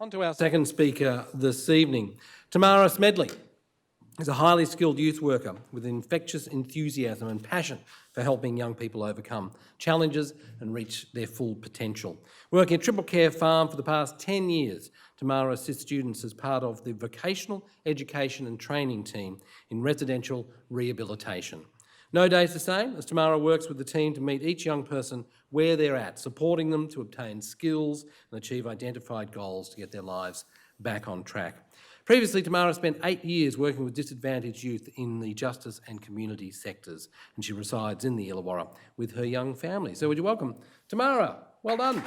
On to our second speaker this evening. Tamara Smedley is a highly skilled youth worker with infectious enthusiasm and passion for helping young people overcome challenges and reach their full potential. Working at Triple Care Farm for the past 10 years, Tamara assists students as part of the vocational education and training team in residential rehabilitation. No day's the same, as Tamara works with the team to meet each young person where they're at, supporting them to obtain skills and achieve identified goals to get their lives back on track. Previously, Tamara spent 8 years working with disadvantaged youth in the justice and community sectors, and she resides in the Illawarra with her young family. So would you welcome Tamara? Well done.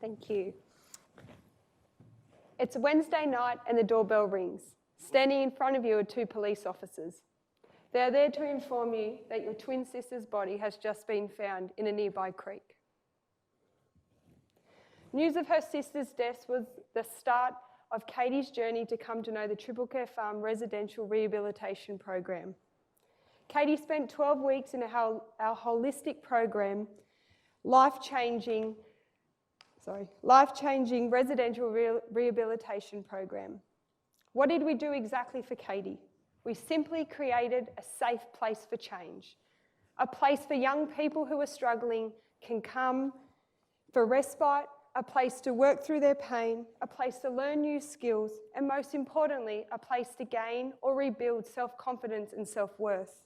Thank you. It's a Wednesday night and the doorbell rings. Standing in front of you are 2 police officers. They are there to inform you that your twin sister's body has just been found in a nearby creek. News of her sister's death was the start of Katie's journey to come to know the Triple Care Farm Residential Rehabilitation Program. Katie spent 12 weeks in our holistic program, life-changing residential rehabilitation program. What did we do exactly for Katie? We simply created a safe place for change, a place for young people who are struggling can come for respite, a place to work through their pain, a place to learn new skills, and most importantly, a place to gain or rebuild self-confidence and self-worth.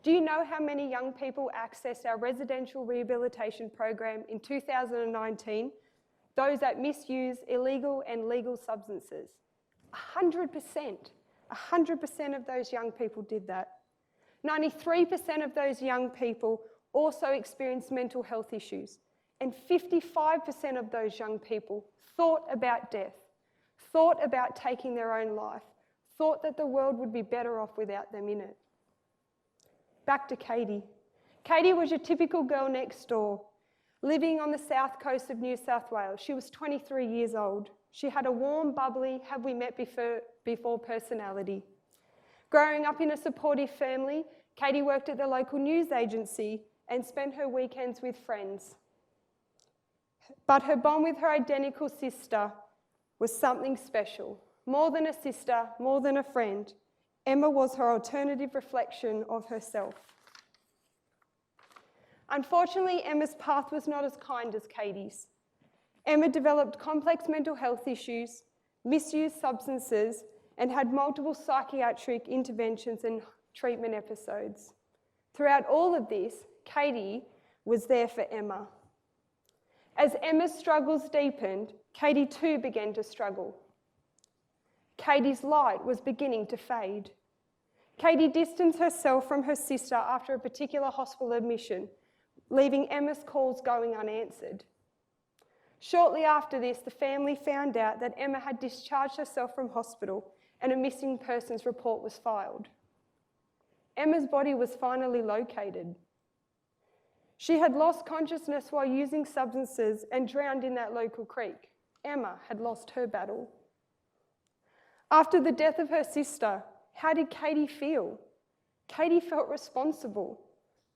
Do you know how many young people accessed our residential rehabilitation program in 2019? Those that misuse illegal and legal substances. 100%. 100% of those young people did that. 93% of those young people also experienced mental health issues. And 55% of those young people thought about death, thought about taking their own life, thought that the world would be better off without them in it. Back to Katie. Katie was your typical girl next door, living on the south coast of New South Wales. She was 23 years old. She had a warm, bubbly, have we met before personality. Growing up in a supportive family, Katie worked at the local news agency and spent her weekends with friends. But her bond with her identical sister was something special. More than a sister, more than a friend, Emma was her alternative reflection of herself. Unfortunately, Emma's path was not as kind as Katie's. Emma developed complex mental health issues, misused substances, and had multiple psychiatric interventions and treatment episodes. Throughout all of this, Katie was there for Emma. As Emma's struggles deepened, Katie too began to struggle. Katie's light was beginning to fade. Katie distanced herself from her sister after a particular hospital admission, leaving Emma's calls going unanswered. Shortly after this, the family found out that Emma had discharged herself from hospital and a missing persons report was filed. Emma's body was finally located. She had lost consciousness while using substances and drowned in that local creek. Emma had lost her battle. After the death of her sister, how did Katie feel? Katie felt responsible.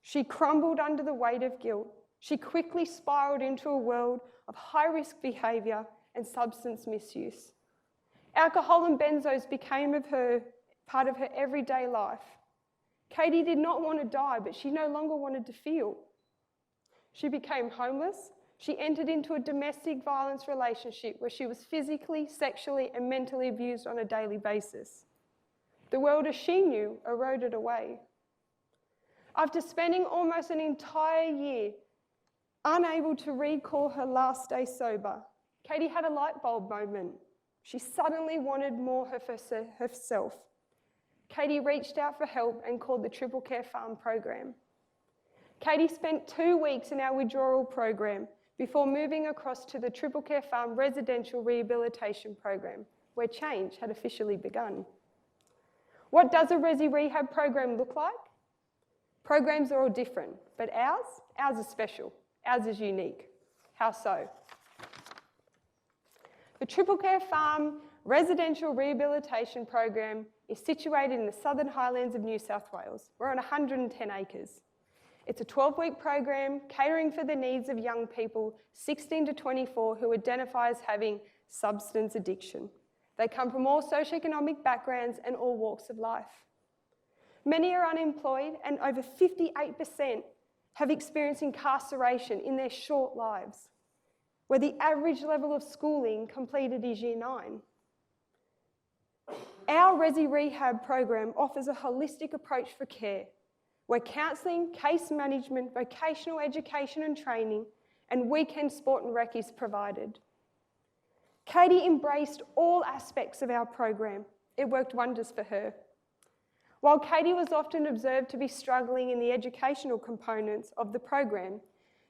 She crumbled under the weight of guilt. She quickly spiraled into a world of high-risk behaviour and substance misuse. Alcohol and benzos became part of her everyday life. Katie did not want to die, but she no longer wanted to feel. She became homeless. She entered into a domestic violence relationship where she was physically, sexually, and mentally abused on a daily basis. The world as she knew eroded away. After spending almost an entire year unable to recall her last day sober, Katie had a light bulb moment. She suddenly wanted more of herself. Katie reached out for help and called the Triple Care Farm program. Katie spent 2 weeks in our Withdrawal program before moving across to the Triple Care Farm Residential Rehabilitation Program, where change had officially begun. What does a Resi Rehab program look like? Programs are all different, but ours is special. Ours is unique. How so? The Triple Care Farm Residential Rehabilitation Program is situated in the Southern Highlands of New South Wales. We're on 110 acres. It's a 12-week program catering for the needs of young people 16 to 24 who identify as having substance addiction. They come from all socioeconomic backgrounds and all walks of life. Many are unemployed, and over 58% have experienced incarceration in their short lives, where the average level of schooling completed is Year 9. Our Resi Rehab program offers a holistic approach for care, where counselling, case management, vocational education and training, and weekend sport and rec is provided. Katie embraced all aspects of our program. It worked wonders for her. While Katie was often observed to be struggling in the educational components of the program,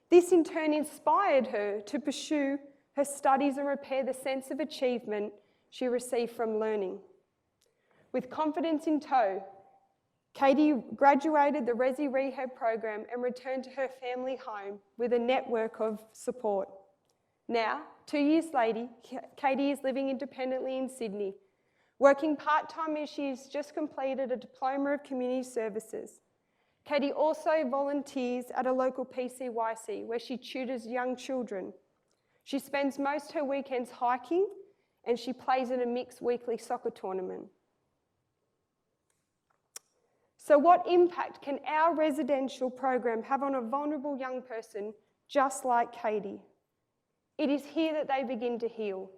this in turn inspired her to pursue her studies and repair the sense of achievement she received from learning. With confidence in tow, Katie graduated the Resi Rehab program and returned to her family home with a network of support. Now, 2 years later, Katie is living independently in Sydney, working part-time as she's just completed a Diploma of Community Services. Katie also volunteers at a local PCYC where she tutors young children. She spends most of her weekends hiking, and she plays in a mixed weekly soccer tournament. So what impact can our residential program have on a vulnerable young person just like Katie? It is here that they begin to heal,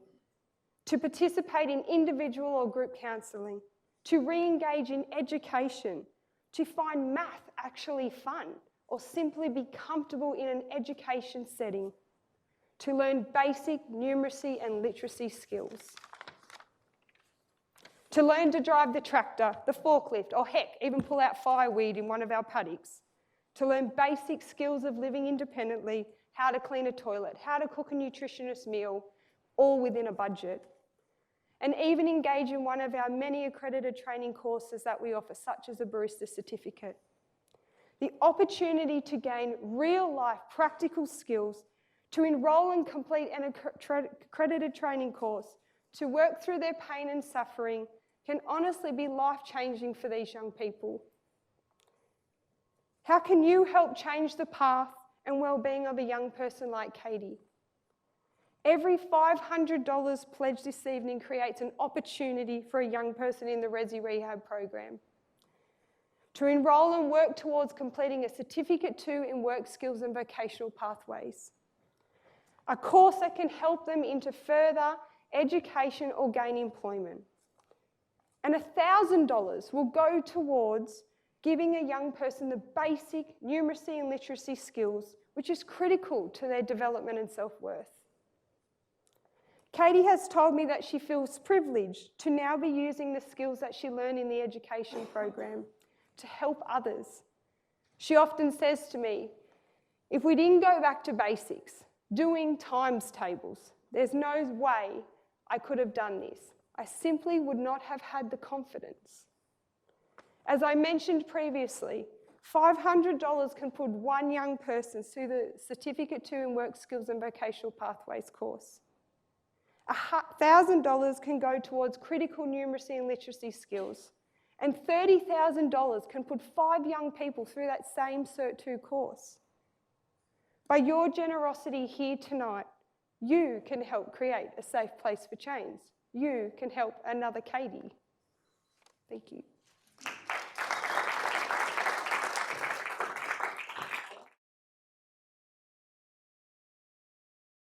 to participate in individual or group counselling, to re-engage in education, to find math actually fun, or simply be comfortable in an education setting, to learn basic numeracy and literacy skills, to learn to drive the tractor, the forklift, or heck, even pull out fireweed in one of our paddocks, to learn basic skills of living independently, how to clean a toilet, how to cook a nutritious meal, all within a budget. And even engage in one of our many accredited training courses that we offer, such as a barista certificate. The opportunity to gain real-life practical skills, to enrol and complete an accredited training course, to work through their pain and suffering can honestly be life-changing for these young people. How can you help change the path and well-being of a young person like Katie? Every $500 pledged this evening creates an opportunity for a young person in the Resi Rehab program to enrol and work towards completing a Certificate 2 in work skills and vocational pathways, a course that can help them into further education or gain employment. And $1,000 will go towards giving a young person the basic numeracy and literacy skills, which is critical to their development and self-worth. Katie has told me that she feels privileged to now be using the skills that she learned in the education program to help others. She often says to me, if we didn't go back to basics, doing times tables, there's no way I could have done this. I simply would not have had the confidence. As I mentioned previously, $500 can put one young person through the Certificate 2 in Work Skills and Vocational Pathways course. $1,000 can go towards critical numeracy and literacy skills, and $30,000 can put 5 young people through that same Cert 2 course. By your generosity here tonight, you can help create a safe place for change. You can help another Katie. Thank you.